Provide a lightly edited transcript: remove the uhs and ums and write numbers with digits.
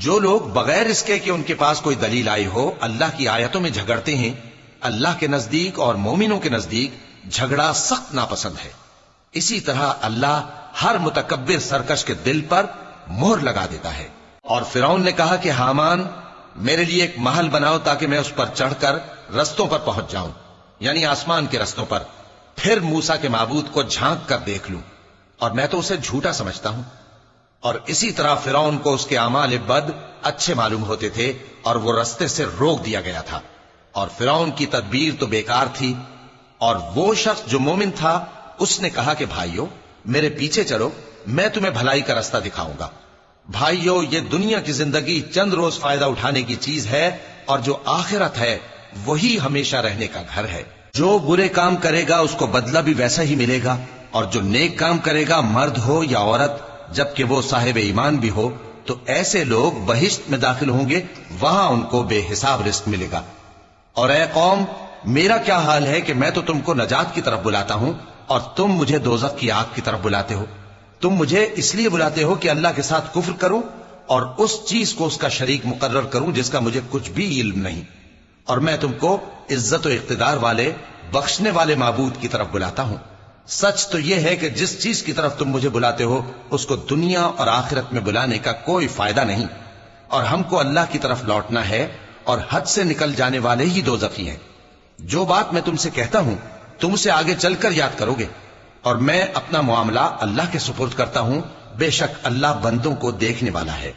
جو لوگ بغیر اس کے کہ ان کے پاس کوئی دلیل آئی ہو اللہ کی آیتوں میں جھگڑتے ہیں، اللہ کے نزدیک اور مومنوں کے نزدیک جھگڑا سخت ناپسند ہے۔ اسی طرح اللہ ہر متکبر سرکش کے دل پر مہر لگا دیتا ہے۔ اور فرعون نے کہا کہ حامان میرے لیے ایک محل بناؤ تاکہ میں اس پر چڑھ کر رستوں پر پہنچ جاؤں، یعنی آسمان کے رستوں پر، پھر موسیٰ کے معبود کو جھانک کر دیکھ لوں، اور میں تو اسے جھوٹا سمجھتا ہوں۔ اور اسی طرح فرعون کو اس کے اعمال بد اچھے معلوم ہوتے تھے اور وہ رستے سے روک دیا گیا تھا، اور فرعون کی تدبیر تو بیکار تھی۔ اور وہ شخص جو مومن تھا اس نے کہا کہ بھائیو میرے پیچھے چلو، میں تمہیں بھلائی کا رستہ دکھاؤں گا۔ بھائیو یہ دنیا کی زندگی چند روز فائدہ اٹھانے کی چیز ہے، اور جو آخرت ہے وہی ہمیشہ رہنے کا گھر ہے۔ جو برے کام کرے گا اس کو بدلہ بھی ویسا ہی ملے گا، اور جو نیک کام کرے گا مرد ہو یا عورت جبکہ وہ صاحب ایمان بھی ہو تو ایسے لوگ بہشت میں داخل ہوں گے، وہاں ان کو بے حساب رزق ملے گا۔ اور اے قوم میرا کیا حال ہے کہ میں تو تم کو نجات کی طرف بلاتا ہوں اور تم مجھے دوزخ کی آگ کی طرف بلاتے ہو۔ تم مجھے اس لیے بلاتے ہو کہ اللہ کے ساتھ کفر کروں اور اس چیز کو اس کا شریک مقرر کروں جس کا مجھے کچھ بھی علم نہیں، اور میں تم کو عزت و اقتدار والے بخشنے والے معبود کی طرف بلاتا ہوں۔ سچ تو یہ ہے کہ جس چیز کی طرف تم مجھے بلاتے ہو اس کو دنیا اور آخرت میں بلانے کا کوئی فائدہ نہیں، اور ہم کو اللہ کی طرف لوٹنا ہے، اور حد سے نکل جانے والے ہی دوزخی ہیں۔ جو بات میں تم سے کہتا ہوں تم اسے آگے چل کر یاد کرو گے، اور میں اپنا معاملہ اللہ کے سپرد کرتا ہوں، بے شک اللہ بندوں کو دیکھنے والا ہے۔